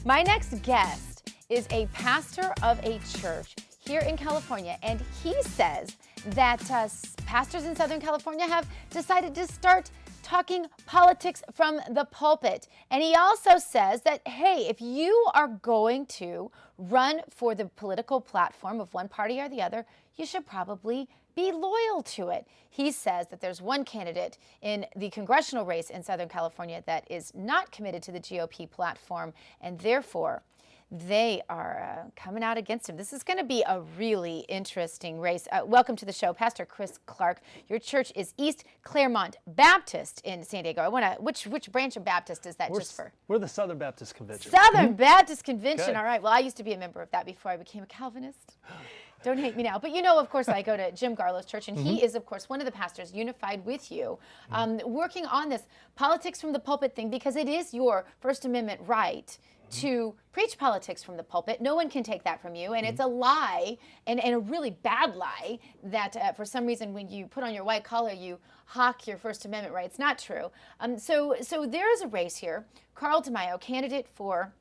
My next guest is a pastor of a church here in California, and he says that pastors in Southern California have decided to start talking politics from the pulpit. And he also says that, hey, if you are going to run for the political platform of one party or the other, you should probably be loyal to it. He says that there's one candidate in the congressional race in Southern California that is not committed to the GOP platform, and therefore they are coming out against him. This is going to be a really interesting race. Welcome to the show, Pastor Chris Clark. Your church is East Claremont Baptist in San Diego. Which branch of Baptist is that We're the Southern Baptist Convention. Southern Baptist Convention. Good. All right. Well, I used to be a member of that before I became a Calvinist. Don't hate me now. But you know, of course, I go to Jim Garlow's church, and he is, of course, one of the pastors unified with you, working on this politics from the pulpit thing, because it is your First Amendment right to preach politics from the pulpit. No one can take that from you. And it's a lie, and a really bad lie, that for some reason when you put on your white collar, you hawk your First Amendment right. It's not true. So there is a race here. Carl Demaio, candidate for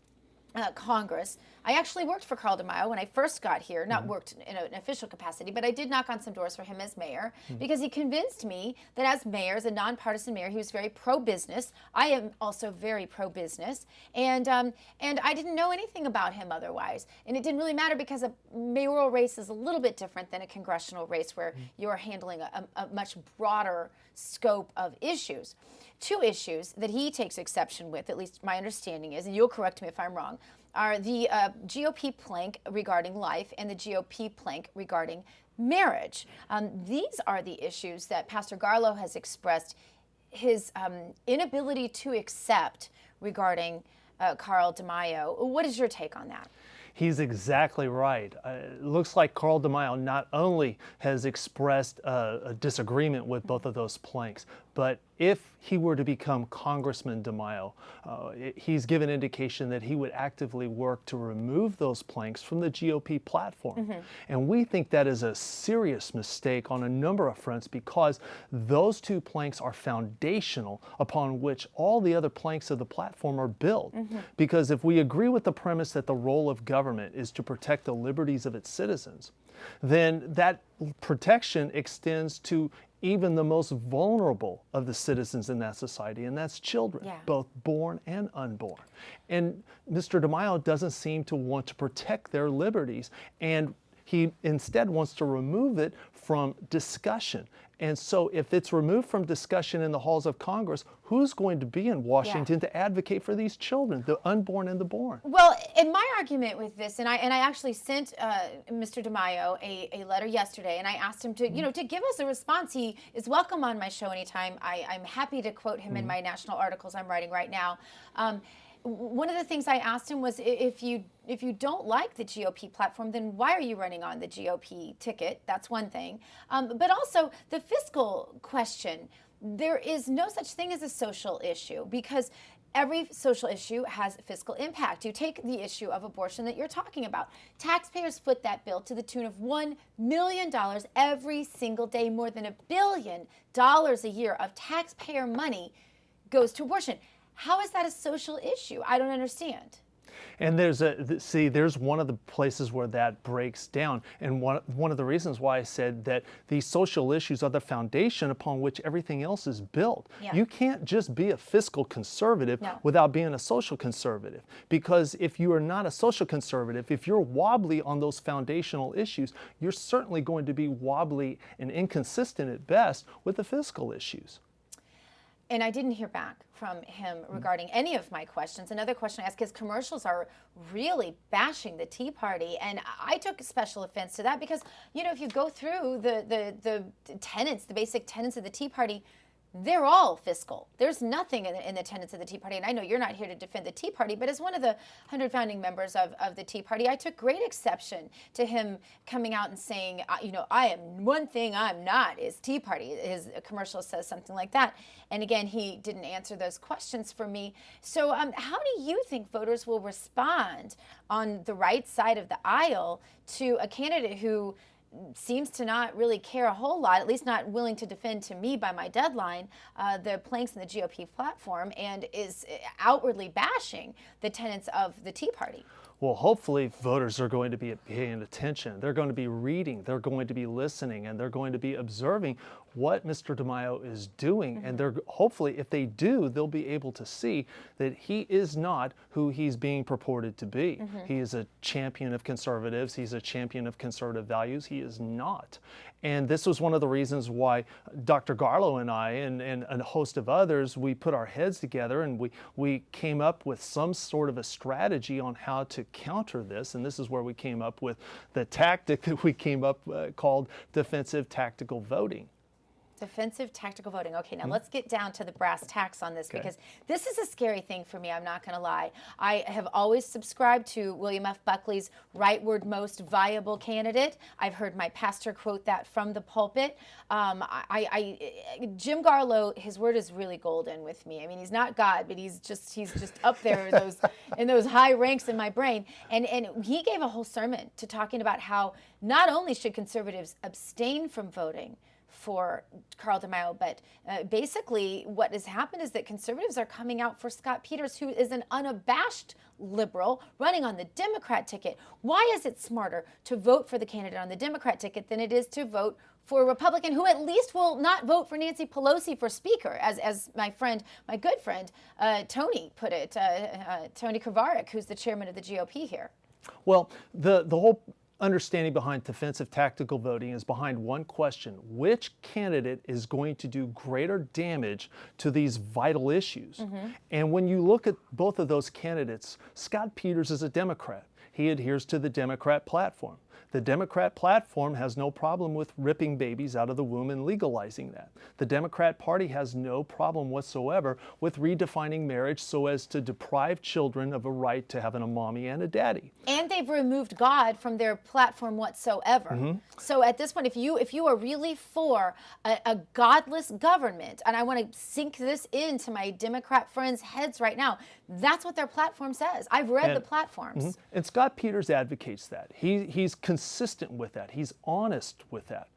Congress. I actually worked for Carl Demaio when I first got here, not worked in an official capacity, but I did knock on some doors for him as mayor, because he convinced me that as mayor, as a nonpartisan mayor, he was very pro-business. I am also very pro-business, and I didn't know anything about him otherwise. And it didn't really matter, because a mayoral race is a little bit different than a congressional race, where you're handling a much broader scope of issues. Two issues that he takes exception with, at least my understanding is, and you'll correct me if I'm wrong, are the GOP plank regarding life and the GOP plank regarding marriage. These are the issues that Pastor Garlow has expressed his inability to accept regarding Carl Demaio. What is your take on that? He's exactly right. It looks like Carl Demaio not only has expressed a disagreement with both of those planks, but if he were to become Congressman Demaio, he's given indication that he would actively work to remove those planks from the GOP platform. And we think that is a serious mistake on a number of fronts, because those two planks are foundational upon which all the other planks of the platform are built. Because if we agree with the premise that the role of government is to protect the liberties of its citizens, then that protection extends to even the most vulnerable of the citizens in that society, and that's children, both born and unborn. And Mr. Demaio doesn't seem to want to protect their liberties, and he instead wants to remove it from discussion. And so if it's removed from discussion in the halls of Congress, who's going to be in Washington to advocate for these children, the unborn and the born? Well, in my argument with this, and I actually sent Mr. Demaio a letter yesterday, and I asked him to, to give us a response. He is welcome on my show anytime. I'm happy to quote him in my national articles I'm writing right now. One of the things I asked him was, if you don't like the GOP platform, then why are you running on the GOP ticket? That's one thing. But also the fiscal question. There is no such thing as a social issue, because every social issue has fiscal impact. You take the issue of abortion that you're talking about. Taxpayers foot that bill to the tune of $1 million every single day. More than $1 billion a year of taxpayer money goes to abortion. How is that a social issue? I don't understand. And there's one of the places where that breaks down. And one of the reasons why I said that these social issues are the foundation upon which everything else is built. You can't just be a fiscal conservative without being a social conservative. Because if you are not a social conservative, if you're wobbly on those foundational issues, you're certainly going to be wobbly and inconsistent at best with the fiscal issues. And I didn't hear back from him regarding any of my questions. Another question I asked, his commercials are really bashing the Tea Party, and I took special offense to that, because, if you go through the tenets, the basic tenets of the Tea Party, they're all fiscal. There's nothing in the tenets of the Tea Party, and I know you're not here to defend the Tea Party, but as one of the 100 founding members of the Tea Party, I took great exception to him coming out and saying, I am one thing I'm not, is Tea Party. His commercial says something like that. And again, he didn't answer those questions for me. So how do you think voters will respond on the right side of the aisle to a candidate who seems to not really care a whole lot, at least not willing to defend to me by my deadline, the planks in the GOP platform, and is outwardly bashing the tenets of the Tea Party. Well, hopefully voters are going to be paying attention. They're going to be reading, they're going to be listening, and they're going to be observing what Mr. Demaio is doing. And they're hopefully, if they do, they'll be able to see that he is not who he's being purported to be. He is a champion of conservatives. He's a champion of conservative values. He is not. And this was one of the reasons why Dr. Garlow and I and a host of others, we put our heads together and we came up with some sort of a strategy on how to counter this. And this is where we came up with the tactic that we came up called defensive tactical voting. Defensive tactical voting. Okay, now let's get down to the brass tacks on this, because this is a scary thing for me, I'm not going to lie. I have always subscribed to William F. Buckley's rightward most viable candidate. I've heard my pastor quote that from the pulpit. Jim Garlow, his word is really golden with me. I mean, he's not God, but he's just up there in those high ranks in my brain. And he gave a whole sermon to talking about how not only should conservatives abstain from voting for Carl Demaio, but basically what has happened is that conservatives are coming out for Scott Peters, who is an unabashed liberal running on the Democrat ticket. Why is it smarter to vote for the candidate on the Democrat ticket than it is to vote for a Republican who at least will not vote for Nancy Pelosi for Speaker, as my good friend, Tony put it, Tony Kravaric, who's the chairman of the GOP here? Well, the whole understanding behind defensive tactical voting is behind one question: which candidate is going to do greater damage to these vital issues? And when you look at both of those candidates, Scott Peters is a Democrat. He adheres to the Democrat platform. The Democrat platform has no problem with ripping babies out of the womb and legalizing that. The Democrat Party has no problem whatsoever with redefining marriage so as to deprive children of a right to having a mommy and a daddy. And they've removed God from their platform whatsoever. So at this point, if you are really for a godless government, and I want to sink this into my Democrat friends' heads right now, that's what their platform says. I've read the platforms. And Scott Peters advocates that. He's consistent with that. He's honest with that.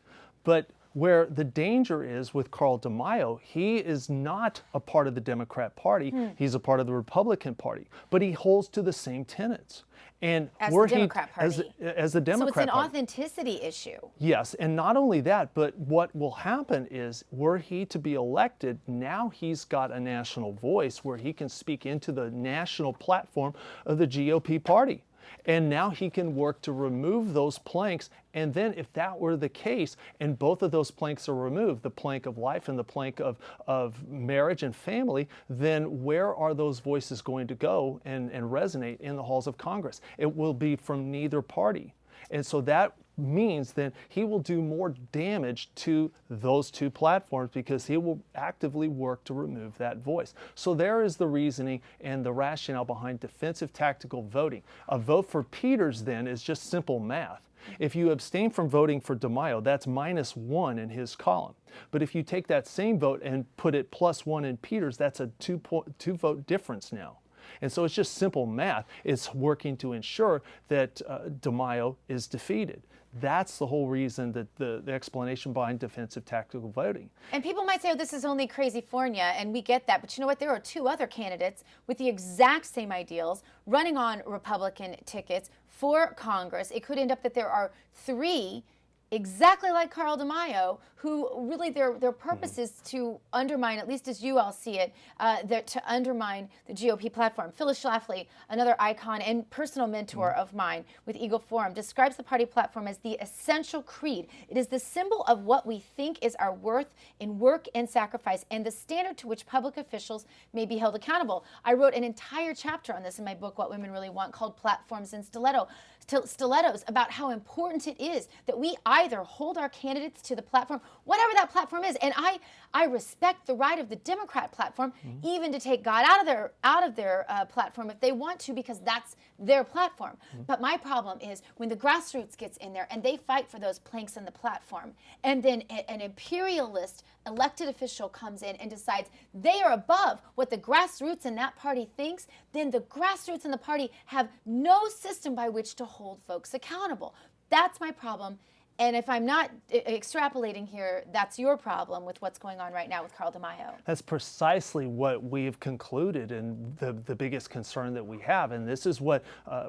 But where the danger is with Carl Demaio, he is not a part of the Democrat Party. He's a part of the Republican Party, but he holds to the same tenets. And as the Democrat Party. As the Democrat So it's an Party. authenticity issue. Yes, and not only that, but what will happen is, were he to be elected, now he's got a national voice where he can speak into the national platform of the GOP party. And now he can work to remove those planks. And then if that were the case, and both of those planks are removed, the plank of life and the plank of marriage and family, then where are those voices going to go and resonate in the halls of Congress? It will be from neither party. And so that means that he will do more damage to those two platforms because he will actively work to remove that voice. So there is the reasoning and the rationale behind defensive tactical voting. A vote for Peters then is just simple math. If you abstain from voting for Demaio, that's -1 in his column. But if you take that same vote and put it +1 in Peters, that's a two vote difference now. And so it's just simple math. It's working to ensure that Demaio is defeated. That's the whole reason that the explanation behind defensive tactical voting. And people might say, oh, this is only California, and we get that. But you know what? There are two other candidates with the exact same ideals running on Republican tickets for Congress. It could end up that there are three exactly like Carl Demaio, who really their purpose is to undermine, at least as you all see it, to undermine the GOP platform. Phyllis Schlafly, another icon and personal mentor of mine with Eagle Forum, describes the party platform as the essential creed. It is the symbol of what we think is our worth in work and sacrifice, and the standard to which public officials may be held accountable. I wrote an entire chapter on this in my book, What Women Really Want, called Platforms and Stilettos, about how important it is that we either hold our candidates to the platform, whatever that platform is. And I respect the right of the Democrat platform even to take God out of their platform if they want to, because that's their platform. But my problem is when the grassroots gets in there and they fight for those planks in the platform, and then an imperialist elected official comes in and decides they are above what the grassroots in that party thinks, then the grassroots in the party have no system by which to hold folks accountable. That's my problem. And if I'm not extrapolating here, that's your problem with what's going on right now with Carl Demaio. That's precisely what we've concluded, and the biggest concern that we have. And this is what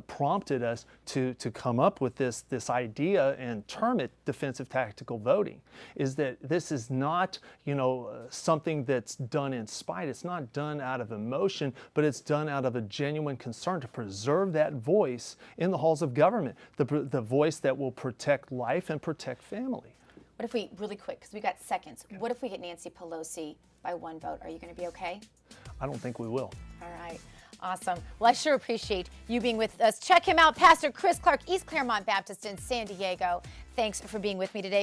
prompted us to come up with this idea and term it defensive tactical voting, is that this is not, something that's done in spite. It's not done out of emotion, but it's done out of a genuine concern to preserve that voice in the halls of government, the voice that will protect life and protect family. What if we, really quick, because we got seconds, what if we get Nancy Pelosi by 1 vote? Are you going to be okay? I don't think we will. All right. Awesome. Well, I sure appreciate you being with us. Check him out, Pastor Chris Clark, East Claremont Baptist in San Diego. Thanks for being with me today.